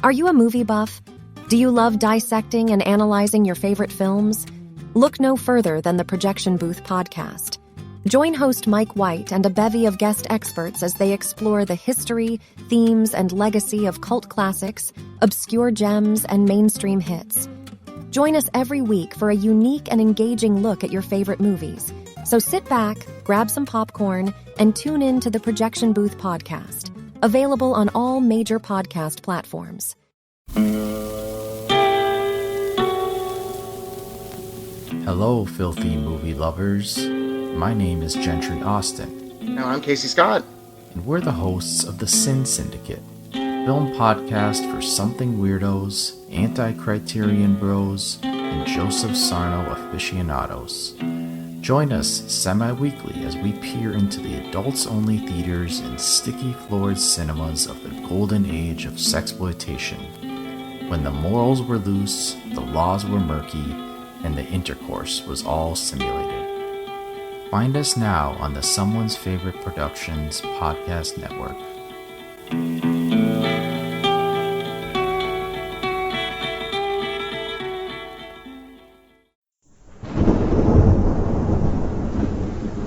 Are you a movie buff? Do you love dissecting and analyzing your favorite films? Look no further than the Projection Booth podcast. Join host Mike White and a bevy of guest experts as they explore the history, themes, and legacy of cult classics, obscure gems, and mainstream hits. Join us every week for a unique and engaging look at your favorite movies. So sit back, grab some popcorn, and tune in to the Projection Booth podcast, available on all major podcast platforms. Hello, filthy movie lovers. My name is Gentry Austin. And I'm Casey Scott. And we're the hosts of the Sin Syndicate, film podcast for something weirdos, anti-criterion bros, and Joseph Sarno aficionados. Join us semi-weekly as we peer into the adults-only theaters and sticky-floored cinemas of the golden age of sexploitation, when the morals were loose, the laws were murky, and the intercourse was all simulated. Find us now on the Someone's Favorite Productions podcast network.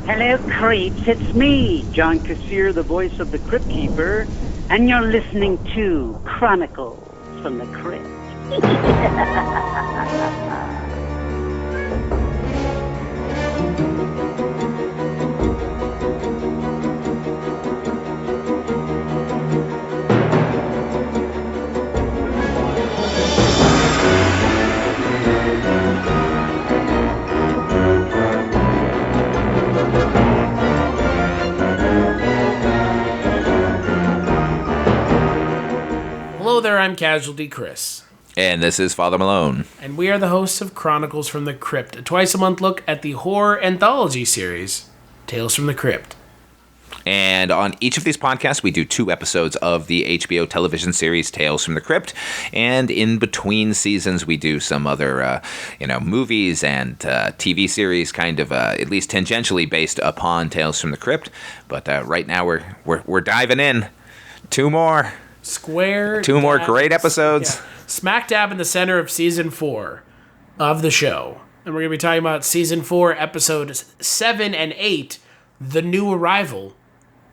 Hello, creeps. It's me, John Kassir, the voice of the Crypt Keeper, and you're listening to Chronicles from the Crypt. Hello there, I'm Casualty Chris. And this is Father Malone. And we are the hosts of Chronicles from the Crypt, a twice-a-month look at the horror anthology series, Tales from the Crypt. And on each of these podcasts, we do 2 episodes of the HBO television series Tales from the Crypt. And in between seasons, we do some other, movies and TV series, kind of at least tangentially based upon Tales from the Crypt. But right now, we're diving in. 2 more. Two more great episodes. Yeah. Smack dab in the center of season 4 of the show. And we're going to be talking about season 4, episodes 7 and 8, The New Arrival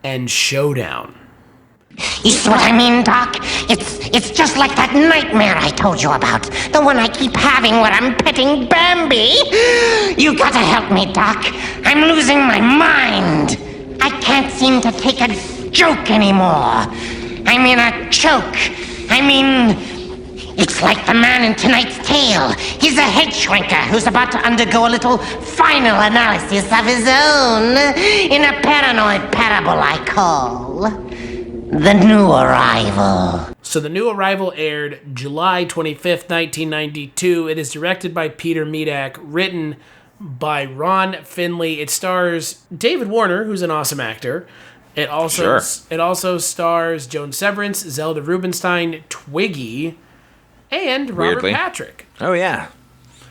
and Showdown. You see what I mean, Doc? It's just like that nightmare I told you about. The one I keep having when I'm petting Bambi. You gotta help me, Doc. I'm losing my mind. I can't seem to take a joke anymore. I mean a choke. It's like the man in tonight's tale. He's a head shrinker who's about to undergo a little final analysis of his own in a paranoid parable I call The New Arrival. So The New Arrival aired July 25th, 1992. It is directed by Peter Medak, written by Ron Finley. It stars David Warner, who's an awesome actor. It also stars Joan Severance, Zelda Rubinstein, Twiggy, and Robert Patrick. Oh, yeah.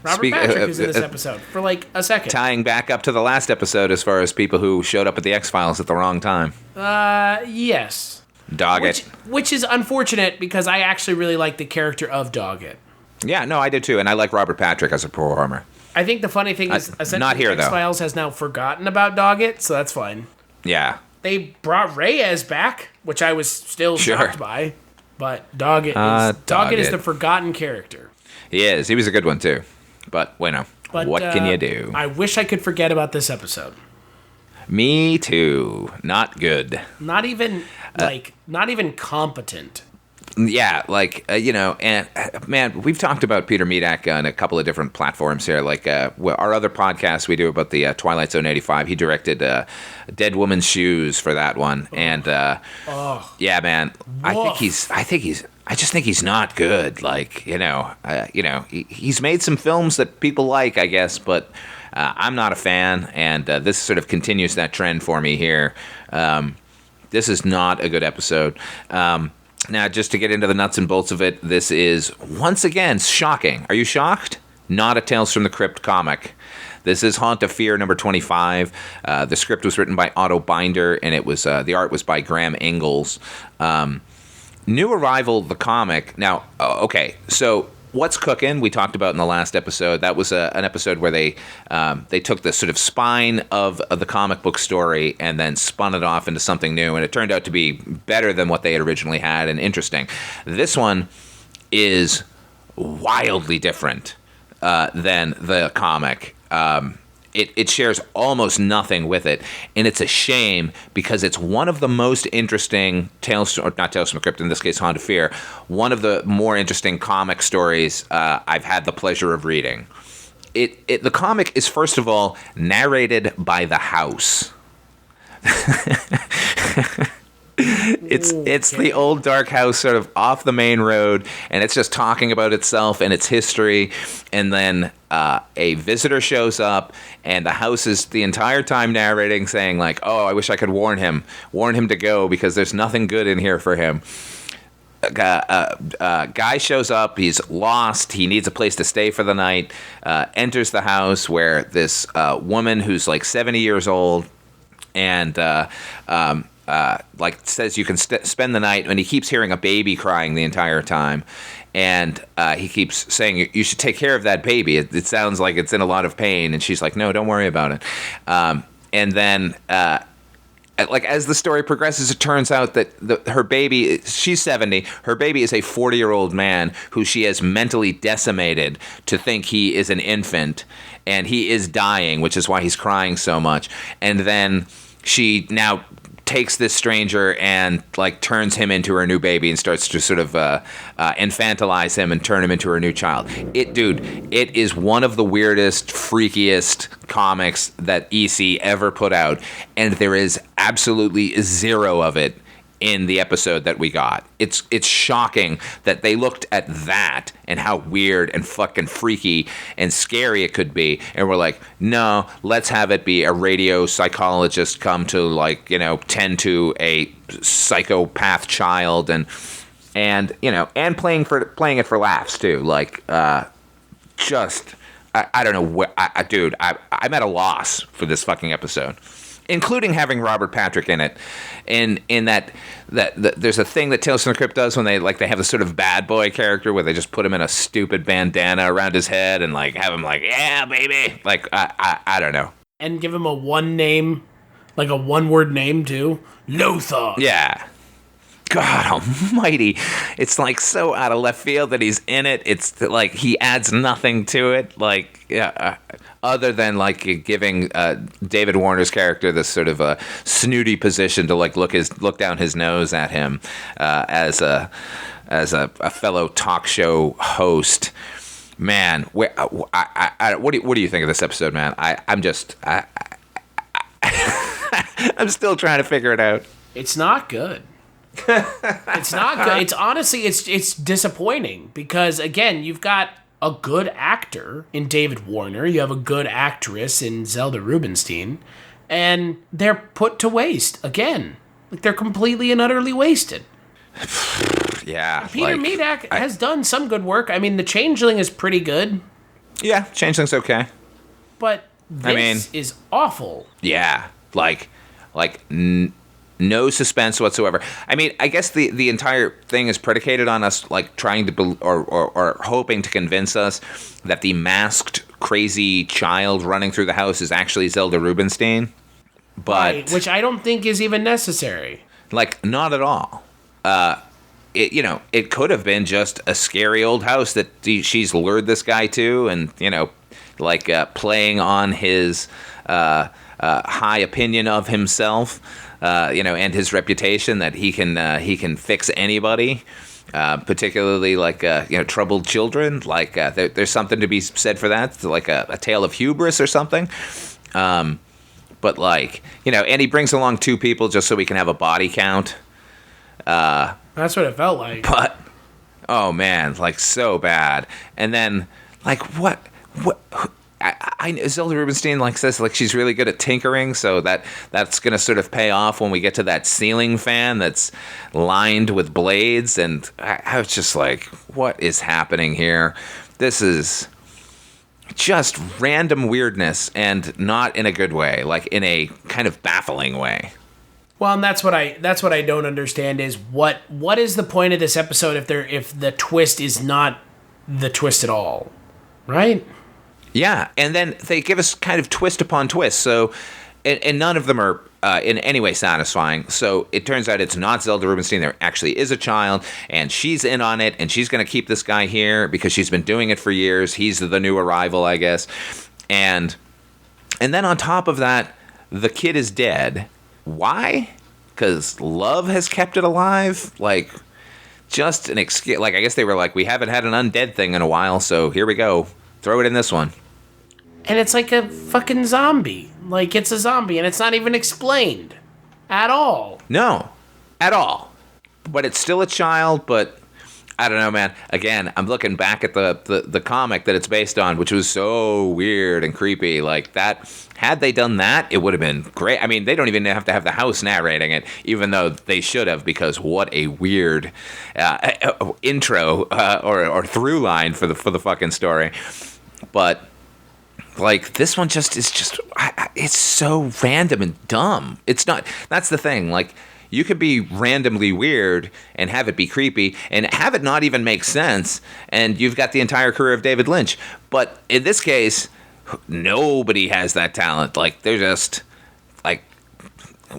Robert Patrick is in this episode for like a second. Tying back up to the last episode as far as people who showed up at the X-Files at the wrong time. Yes. Doggett. Which is unfortunate because I actually really like the character of Doggett. Yeah, no, I did too, and I like Robert Patrick as a performer. I think the funny thing is essentially not here, X-Files has now forgotten about Doggett, so that's fine. Yeah. They brought Reyes back, which I was still shocked by. But Doggett is the forgotten character. He is. He was a good one, too. But what can you do? I wish I could forget about this episode. Me too. Not good. Not even competent. Yeah, and man, we've talked about Peter Medak on a couple of different platforms here. Our other podcast we do about the Twilight Zone 85. He directed Dead Woman's Shoes for that one, and yeah, man, I just think he's not good. He's made some films that people like, I guess, but I'm not a fan, and this sort of continues that trend for me here. This is not a good episode. Now, just to get into the nuts and bolts of it, this is, once again, shocking. Are you shocked? Not a Tales from the Crypt comic. This is Haunt of Fear number 25. The script was written by Otto Binder, and it was the art was by Graham Ingalls. New Arrival, the comic. Now, okay, so what's cooking? We talked about in the last episode. That was an episode where they took the sort of spine of the comic book story and then spun it off into something new, and it turned out to be better than what they had originally had and interesting. This one is wildly different than the comic. It shares almost nothing with it, and it's a shame because it's one of the most interesting Tales from the Crypt, in this case, Haunted Fear, one of the more interesting comic stories I've had the pleasure of reading. The comic is, first of all, narrated by the house. It's the old dark house sort of off the main road, and it's just talking about itself and its history, and then a visitor shows up, and the house is the entire time narrating, saying like, oh, I wish I could warn him to go because there's nothing good in here for him. Guy shows up, he's lost, he needs a place to stay for the night, enters the house where this woman who's like 70 years old and like says you can spend the night, and he keeps hearing a baby crying the entire time, and he keeps saying you should take care of that baby. It sounds like it's in a lot of pain, and she's like, no, don't worry about it. And then like as the story progresses, it turns out that her baby, she's 70, her baby is a 40-year-old man who she has mentally decimated to think he is an infant, and he is dying, which is why he's crying so much. And then she now takes this stranger and like turns him into her new baby and starts to sort of infantilize him and turn him into her new child. It is one of the weirdest, freakiest comics that EC ever put out, and there is absolutely zero of it in the episode that we got. It's shocking that they looked at that and how weird and fucking freaky and scary it could be, and we're like, no, let's have it be a radio psychologist come to, like, you know, tend to a psychopath child, and you know, and playing it for laughs too. Like, just I don't know, dude, I'm at a loss for this fucking episode, including having Robert Patrick in it, in that there's a thing that Tales from the Crypt does when they have a sort of bad boy character where they just put him in a stupid bandana around his head and like have him like, yeah, baby, like I don't know, and give him a one word name too, Lothar. Yeah. God almighty. It's like so out of left field that he's in it. It's like he adds nothing to it, like other than like giving David Warner's character this sort of a snooty position to like look down his nose at him as a fellow talk show host. Man, what do you think of this episode, man? I'm still trying to figure it out. It's not good. It's not good. It's honestly, it's disappointing because, again, you've got a good actor in David Warner, you have a good actress in Zelda Rubinstein, and they're put to waste again. Like, they're completely and utterly wasted. Yeah. Peter Medak has done some good work. I mean, The Changeling is pretty good. Yeah, Changeling's okay. But this is awful. Yeah. No suspense whatsoever. I mean, I guess the entire thing is predicated on us like trying to or hoping to convince us that the masked crazy child running through the house is actually Zelda Rubinstein. But right, which I don't think is even necessary. Like, not at all. It could have been just a scary old house that she's lured this guy to, and playing on his high opinion of himself. And his reputation that he can fix anybody, particularly troubled children. There's something to be said for that. It's like a tale of hubris or something. And he brings along two people just so we can have a body count. That's what it felt like. But oh man, so bad. And then what? Zelda Rubinstein says she's really good at tinkering, so that's gonna sort of pay off when we get to that ceiling fan that's lined with blades, and I was just like, what is happening here? This is just random weirdness, and not in a good way, in a kind of baffling way. Well, and that's what I don't understand is what is the point of this episode if the twist is not the twist at all, right? Yeah, and then they give us kind of twist upon twist. So, and none of them are in any way satisfying. So it turns out it's not Zelda Rubinstein. There actually is a child, and she's in on it, and she's going to keep this guy here because she's been doing it for years. He's the new arrival, I guess. And then on top of that, the kid is dead. Why? Because love has kept it alive? Like, just an excuse. Like, I guess they were like, we haven't had an undead thing in a while, so here we go. Throw it in this one. And it's like a fucking zombie. Like, it's a zombie, and it's not even explained. At all. No. At all. But it's still a child, but I don't know, man. Again, I'm looking back at the comic that it's based on, which was so weird and creepy. Like, that, had they done that, it would have been great. I mean, they don't even have to have the house narrating it, even though they should have, because what a weird intro or through line for the fucking story. But, like, this one it's so random and dumb. It's not, that's the thing, like, you could be randomly weird and have it be creepy and have it not even make sense, and you've got the entire career of David Lynch. But in this case, nobody has that talent. Like, they're just like,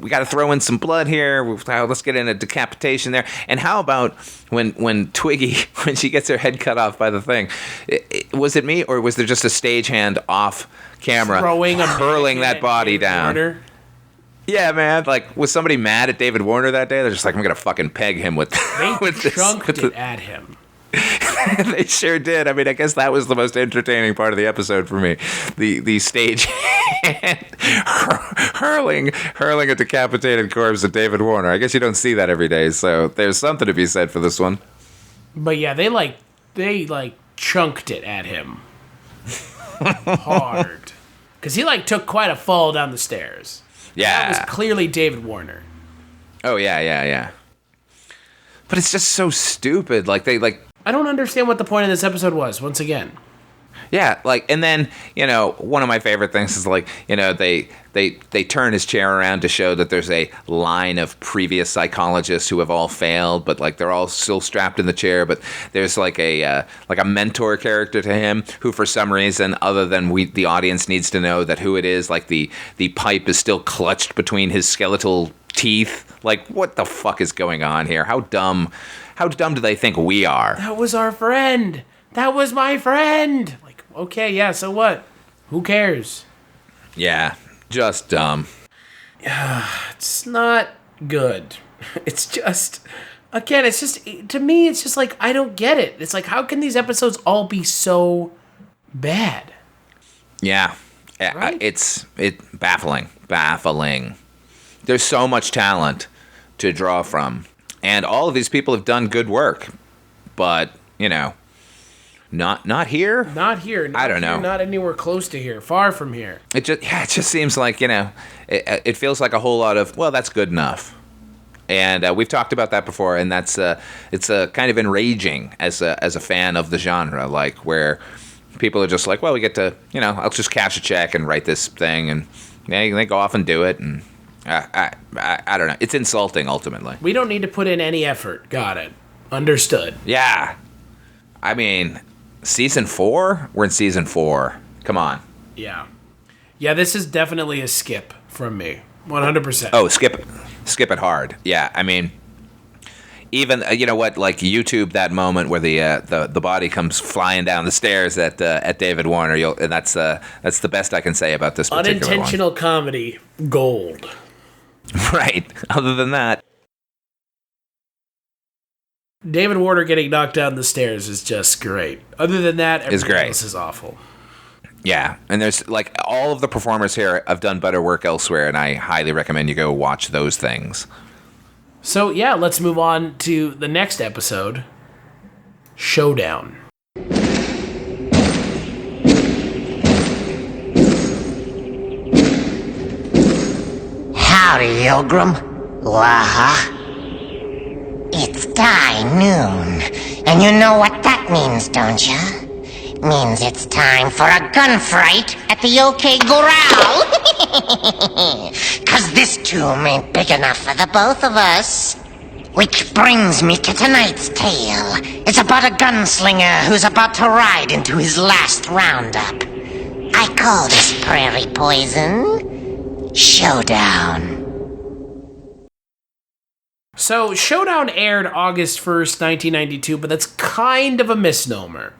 we got to throw in some blood here. Let's get in a decapitation there. And how about when Twiggy, when she gets her head cut off by the thing, was it me or was there just a stagehand off camera hurling that body down? Warner? Yeah, man. Like, was somebody mad at David Warner that day? They're just like, I'm going to fucking peg him with They chunked it at him. They sure did. I mean, I guess that was the most entertaining part of the episode for me. The stage hand hurling a decapitated corpse at David Warner. I guess you don't see that every day, so there's something to be said for this one. But yeah, they chunked it at him. Hard. Because he took quite a fall down the stairs. Yeah. That was clearly David Warner. Oh, yeah. But it's just so stupid. I don't understand what the point of this episode was, once again. Yeah, and then, one of my favorite things is, they turn his chair around to show that there's a line of previous psychologists who have all failed, but, they're all still strapped in the chair, but there's, a mentor character to him who, for some reason, other than the audience needs to know that who it is, the pipe is still clutched between his skeletal teeth. What the fuck is going on here? How dumb do they think we are? That was our friend. That was my friend. Okay, yeah, so what? Who cares? Yeah, just dumb. It's not good. It's just, again, to me, it's just I don't get it. It's how can these episodes all be so bad? Yeah, right? It's baffling. There's so much talent to draw from. And all of these people have done good work. But, not here? Not here. I don't know. Not anywhere close to here. Far from here. It just seems like, it feels like a whole lot of, well, that's good enough. And we've talked about that before, and that's it's kind of enraging as a fan of the genre, where people are just well, we get to, I'll just cash a check and write this thing, and they go off and do it, and I don't know. It's insulting, ultimately. We don't need to put in any effort. Got it. Understood. Yeah. I mean, season 4? We're in season 4. Come on. Yeah. Yeah, this is definitely a skip from me. 100%. Oh, skip it hard. Yeah, I mean, even, YouTube that moment where the body comes flying down the stairs at David Warner, and that's the best I can say about this particular one. Unintentional comedy, gold. Right. Other than that, David Warner getting knocked down the stairs is just great. Other than that, everything else is awful. Yeah, and there's all of the performers here have done better work elsewhere, and I highly recommend you go watch those things. So yeah, let's move on to the next episode, Showdown. Howdy, Pilgrim. It's die noon, and you know what that means, don't you? means it's time for a gunfight at the OK Corral. 'Cause this tomb ain't big enough for the both of us. Which brings me to tonight's tale. It's about a gunslinger who's about to ride into his last roundup. I call this prairie poison Showdown. So, Showdown aired August 1st, 1992, but that's kind of a misnomer.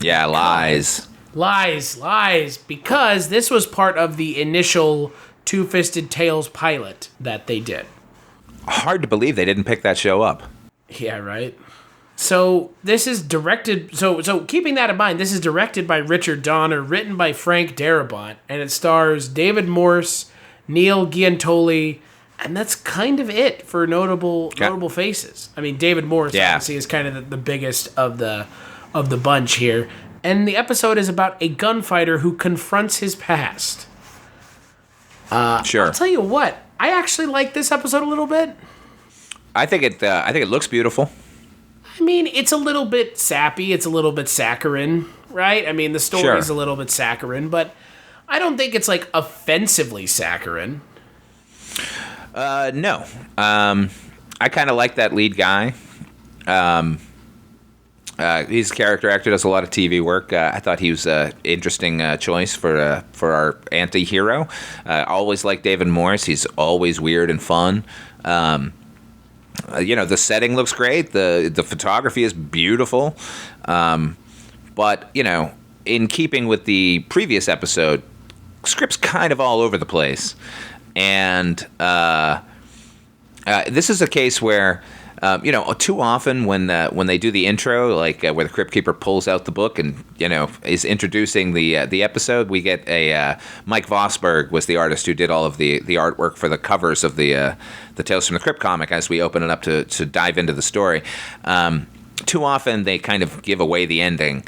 Yeah, lies. Lies, because this was part of the initial Two-Fisted Tales pilot that they did. Hard to believe they didn't pick that show up. Yeah, right. So, this is directed... So keeping that in mind, this is directed by Richard Donner, written by Frank Darabont, and it stars David Morse, Neil Giantoli, and that's kind of it for notable faces. I mean, David Morse obviously is kind of the biggest of the bunch here. And the episode is about a gunfighter who confronts his past. Sure. I'll tell you what, I actually like this episode a little bit. I think it looks beautiful. I mean, it's a little bit sappy. It's a little bit saccharine, right? I mean, the story's a little bit saccharine, but I don't think it's like offensively saccharine. No. I kind of like that lead guy. He's a character actor, does a lot of TV work. I thought he was an interesting choice for our anti-hero. I always liked David Morse. He's always weird and fun. The setting looks great. The photography is beautiful. But, in keeping with the previous episode, script's kind of all over the place. And this is a case where, too often when they do the intro, like where the Crypt Keeper pulls out the book and, is introducing the episode, we get a Mike Vosberg was the artist who did all of the artwork for the covers of the Tales from the Crypt comic as we open it up to dive into the story. Too often they kind of give away the ending.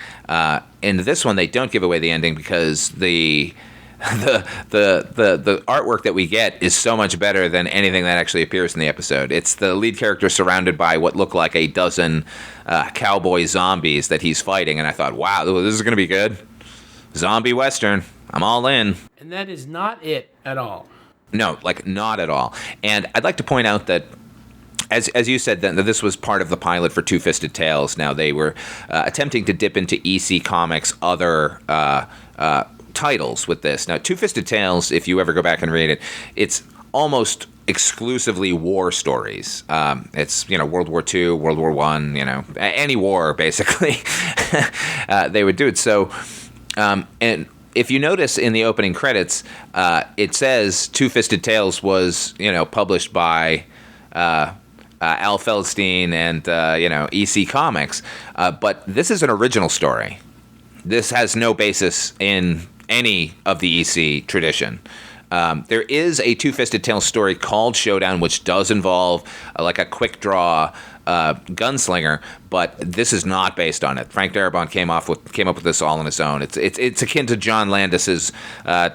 In this one, they don't give away the ending because the artwork that we get is so much better than anything that actually appears in the episode. It's the lead character surrounded by what look like a dozen cowboy zombies that he's fighting, and I thought, wow, this is going to be good. Zombie Western. I'm all in. And that is not it at all. No, not at all. And I'd like to point out that as you said, that this was part of the pilot for Two-Fisted Tales. Now, they were attempting to dip into EC Comics' other titles with this. Now, Two-Fisted Tales, if you ever go back and read it, it's almost exclusively war stories. It's, World War II, World War I, any war, basically. They would do it. So, and if you notice in the opening credits, it says Two-Fisted Tales was, published by Al Feldstein and, EC Comics. But this is an original story. This has no basis in any of the EC tradition. There is a Two-Fisted Tales story called Showdown, which does involve a quick draw gunslinger, but this is not based on it. Frank Darabont came up with this all on his own. It's akin to John Landis's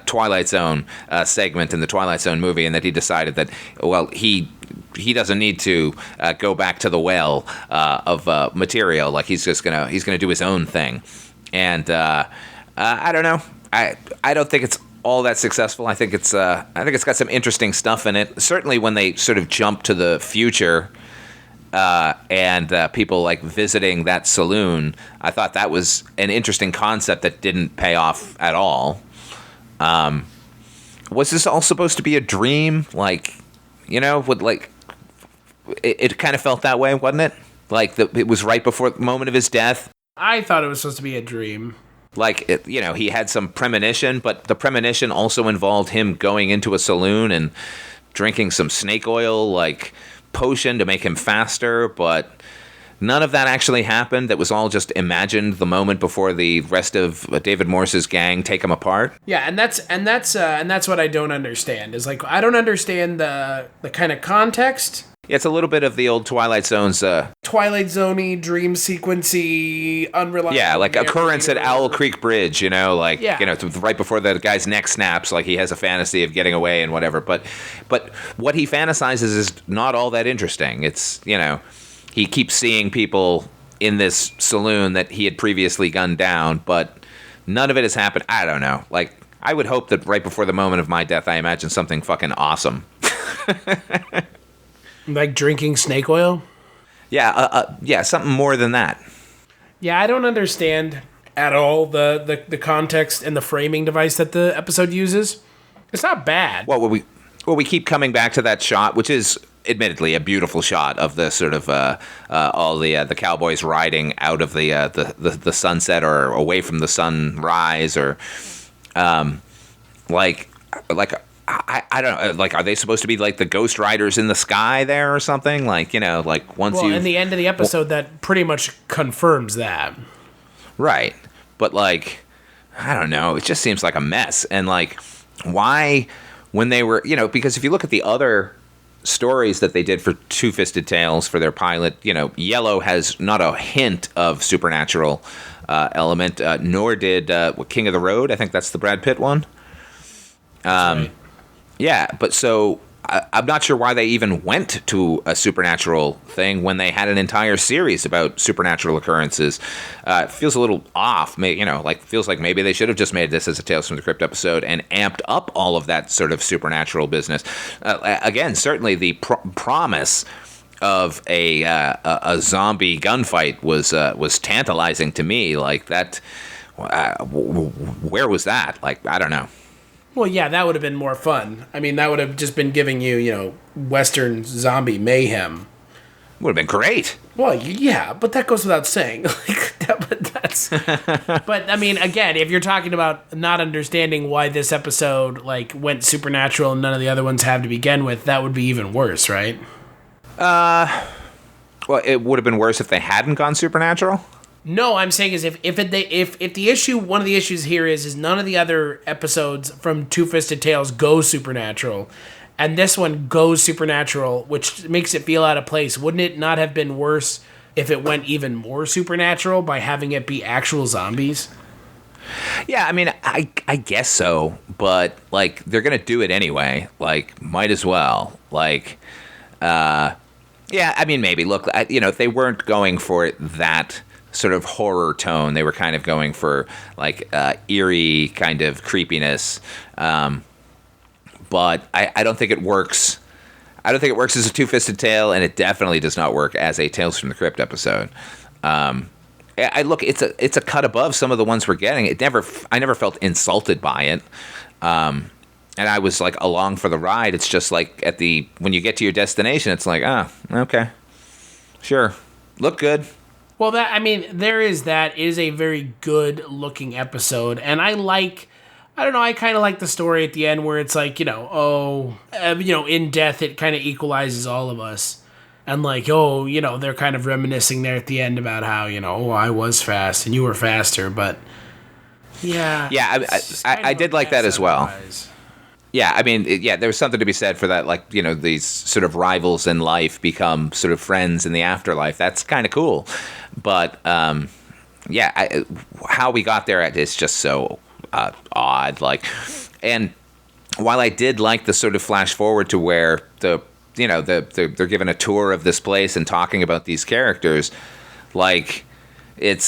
Twilight Zone segment in the Twilight Zone movie, and that he decided that he doesn't need to go back to the well of material. He's gonna do his own thing, and I don't know. I don't think it's all that successful. I think it's got some interesting stuff in it. Certainly when they sort of jump to the future and people visiting that saloon, I thought that was an interesting concept that didn't pay off at all. Was this all supposed to be a dream? It kind of felt that way, wasn't it? It was right before the moment of his death. I thought it was supposed to be a dream. He had some premonition, but the premonition also involved him going into a saloon and drinking some snake oil, potion to make him faster, but none of that actually happened. That was all just imagined the moment before the rest of David Morse's gang take him apart. Yeah, and that's what I don't understand. Is I don't understand the kind of context. Yeah, it's a little bit of the old Twilight Zone's... Twilight Zone-y, dream sequency, unreliable... Yeah, occurrence at Owl Creek Bridge, right before the guy's neck snaps, he has a fantasy of getting away and whatever. But what he fantasizes is not all that interesting. It's, he keeps seeing people in this saloon that he had previously gunned down, but none of it has happened. I don't know. Like, I would hope that right before the moment of my death, I imagine something fucking awesome. Like drinking snake oil? Yeah, something more than that. Yeah, I don't understand at all the context and the framing device that the episode uses. It's not bad. Well, we keep coming back to that shot, which is admittedly a beautiful shot of the sort of all the cowboys riding out of the sunset or away from the sunrise, or like I don't know, like, are they supposed to be like the ghost riders in the sky there or something? Like, like once in the end of the episode, that pretty much confirms that. Right. But, like, I don't know. It just seems like a mess. And, like, why, when they were, because if you look at the other stories that they did for Two-Fisted Tales for their pilot, Yellow has not a hint of supernatural element, nor did King of the Road. I think that's the Brad Pitt one. Right. Yeah, but so I'm not sure why they even went to a supernatural thing when they had an entire series about supernatural occurrences. It feels a little off, feels like maybe they should have just made this as a Tales from the Crypt episode and amped up all of that sort of supernatural business. Again, certainly the promise of a zombie gunfight was tantalizing to me. Like that, where was that? Like, I don't know. Well, yeah, that would have been more fun. I mean, that would have just been giving you, Western zombie mayhem. Would have been great. Well, yeah, but that goes without saying. But I mean, again, if you're talking about not understanding why this episode went supernatural and none of the other ones have to begin with, that would be even worse, right? Well, it would have been worse if they hadn't gone supernatural. No, I'm saying is if the issue, one of the issues here is none of the other episodes from Two-Fisted Tales go supernatural, and this one goes supernatural, which makes it feel out of place. Wouldn't it not have been worse if it went even more supernatural by having it be actual zombies? Yeah, I mean, I guess so, but they're gonna do it anyway. Might as well. Yeah, I mean, maybe. Look, if they weren't going for that sort of horror tone, they were kind of going for eerie kind of creepiness, but I don't think it works. I don't think it works as a Two-Fisted Tale, and it definitely does not work as a Tales from the Crypt episode. It's a cut above some of the ones we're getting. I never felt insulted by it, and I was along for the ride. It's just when you get to your destination, it's okay, sure, look good. Well, there is that. It is a very good looking episode, and I kind of like the story at the end where it's in death it kind of equalizes all of us, and they're kind of reminiscing there at the end about how I was fast and you were faster, but yeah, I did like that as well. Otherwise. Yeah, I mean, there was something to be said for that, these sort of rivals in life become sort of friends in the afterlife. That's kind of cool. But, how we got there is just so odd. And while I did like the sort of flash forward to where they're given a tour of this place and talking about these characters, it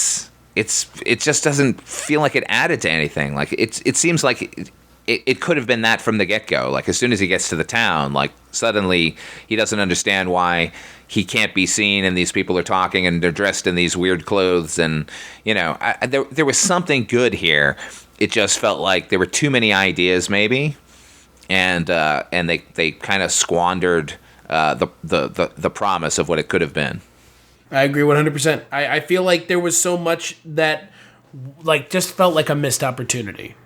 just doesn't feel like it added to anything. It seems like it could have been that from the get-go. As soon as he gets to the town, suddenly he doesn't understand why he can't be seen, and these people are talking, and they're dressed in these weird clothes, and, there was something good here. It just felt like there were too many ideas, maybe, and they kind of squandered the promise of what it could have been. I agree 100%. I feel like there was so much that, just felt like a missed opportunity.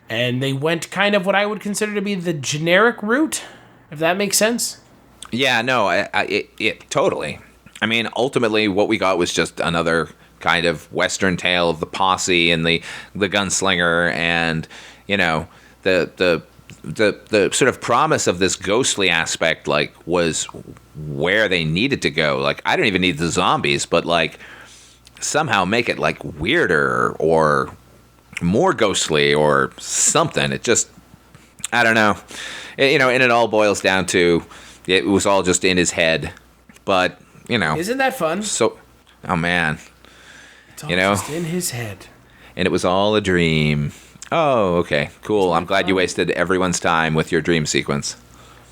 And they went kind of what I would consider to be the generic route, if that makes sense. Yeah, no, it totally. I mean, ultimately, what we got was just another kind of Western tale of the posse and the gunslinger, and the sort of promise of this ghostly aspect was where they needed to go. I don't even need the zombies, but somehow make it weirder or more ghostly or something. It just, I don't know. And it all boils down to it was all just in his head. But, Isn't that fun? So, Oh, man. It's all just in his head. And it was all a dream. Oh, okay. Cool. I'm glad you wasted everyone's time with your dream sequence.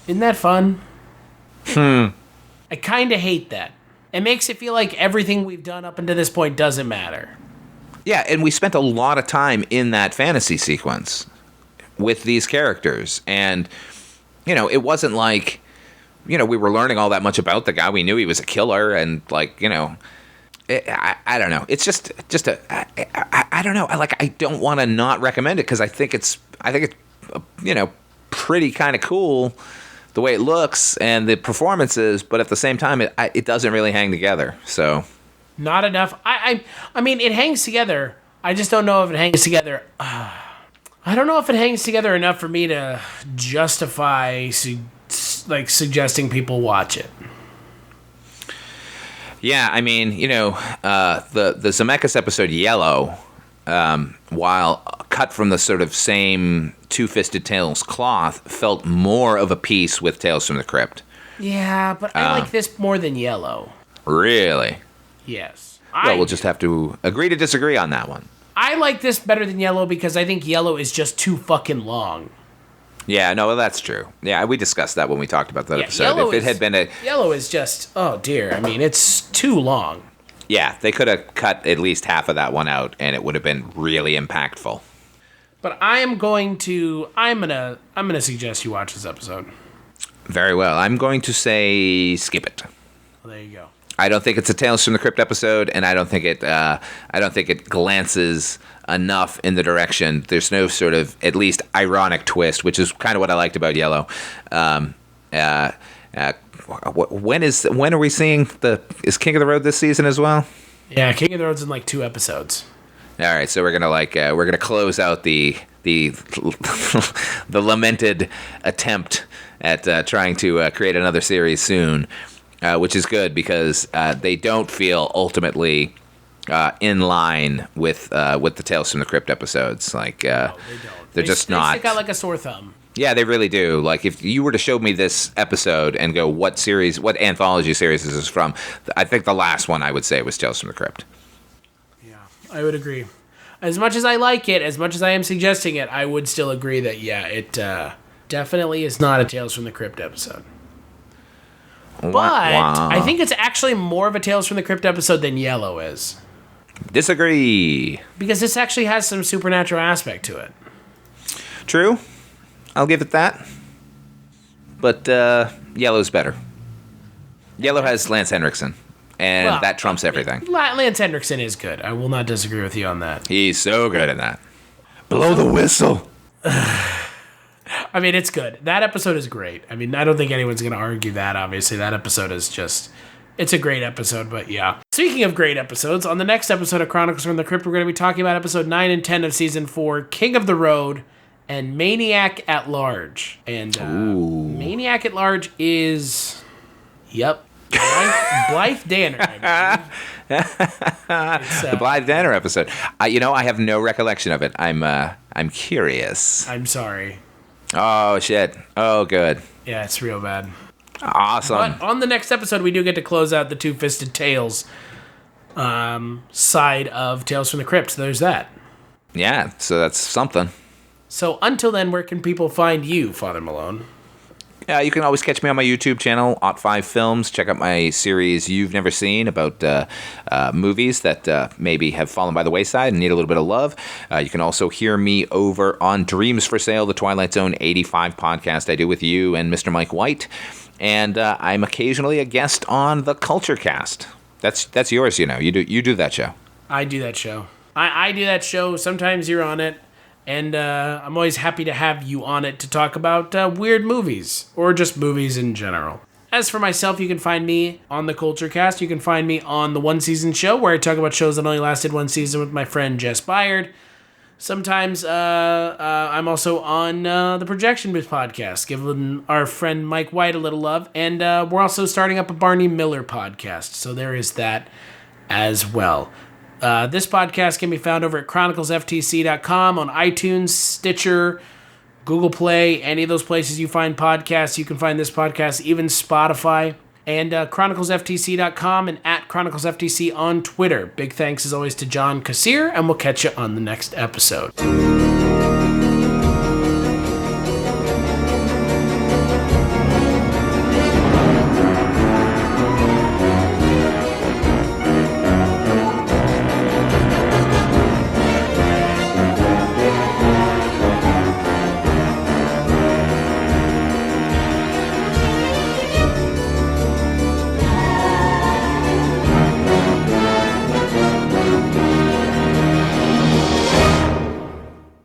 Isn't that fun? I kind of hate that. It makes it feel like everything we've done up until this point doesn't matter. Yeah, and we spent a lot of time in that fantasy sequence with these characters. And, it wasn't like, we were learning all that much about the guy. We knew he was a killer and, like, I don't know. It's just I don't know. I don't want to not recommend it because I think it's pretty kind of cool the way it looks and the performances, but at the same time, it doesn't really hang together. So, not enough. I mean, it hangs together. I just don't know if it hangs together. I don't know if it hangs together enough for me to justify suggesting people watch it. Yeah, I mean, the Zemeckis episode Yellow, while cut from the sort of same Two-Fisted Tales cloth, felt more of a piece with Tales from the Crypt. Yeah, but I like this more than Yellow. Really? Yes. Well, we'll just have to agree to disagree on that one. I like this better than Yellow because I think Yellow is just too fucking long. Yeah, no, that's true. Yeah, we discussed that when we talked about that episode. Yellow is just, oh dear, I mean, it's too long. Yeah, they could have cut at least half of that one out, and it would have been really impactful. But I'm gonna suggest you watch this episode. Very well. I'm going to say skip it. Well, there you go. I don't think it's a Tales from the Crypt episode, and I don't think it glances enough in the direction. There's no sort of at least ironic twist, which is kind of what I liked about Yellow. When are we seeing is King of the Road this season as well? Yeah, King of the Road's in like 2 episodes. All right, so we're gonna close out the the lamented attempt at trying to create another series soon, which is good because they don't feel ultimately in line with the Tales from the Crypt episodes. Like no, they don't. They're just not. They stick out like a sore thumb. Yeah, they really do. Like, if you were to show me this episode and go, what anthology series is this from? I think the last one I would say was Tales from the Crypt. Yeah, I would agree. As much as I like it, as much as I am suggesting it, I would still agree that, yeah, it definitely is not a Tales from the Crypt episode. But I think it's actually more of a Tales from the Crypt episode than Yellow is. Disagree. Because this actually has some supernatural aspect to it. True. I'll give it that. But Yellow's better. Yellow has Lance Henriksen, and that trumps everything. Lance Henriksen is good. I will not disagree with you on that. He's so good in that. Blow the whistle. I mean, it's good. That episode is great. I mean, I don't think anyone's going to argue that, obviously. That episode is just... It's a great episode, but yeah. Speaking of great episodes, on the next episode of Chronicles from the Crypt, we're going to be talking about episode 9 and 10 of season 4, King of the Road, and Maniac at Large. And Maniac at Large is, Blythe Danner. The Blythe Danner episode. I have no recollection of it. I'm curious. I'm sorry. Oh shit. Oh good. Yeah, it's real bad. Awesome. But on the next episode, we do get to close out the Two-Fisted Tales side of Tales from the Crypt. So there's that. Yeah, so that's something. So until then, where can people find you, Father Malone? You can always catch me on my YouTube channel, Ot5 Films. Check out my series You've Never Seen about movies that maybe have fallen by the wayside and need a little bit of love. You can also hear me over on Dreams for Sale, the Twilight Zone 85 podcast I do with you and Mr. Mike White. And I'm occasionally a guest on the Culture Cast. That's yours, You do that show. I do that show. I do that show. Sometimes you're on it. And I'm always happy to have you on it to talk about weird movies, or just movies in general. As for myself, you can find me on the Culture Cast. You can find me on the One Season Show, where I talk about shows that only lasted one season with my friend Jess Byard. Sometimes I'm also on the Projection Booth podcast, giving our friend Mike White a little love. And we're also starting up a Barney Miller podcast, so there is that as well. This podcast can be found over at chroniclesftc.com, on iTunes, Stitcher, Google Play, any of those places you find podcasts. You can find this podcast, even Spotify. And chroniclesftc.com and at Chronicles FTC on Twitter. Big thanks as always to John Kassir, and we'll catch you on the next episode.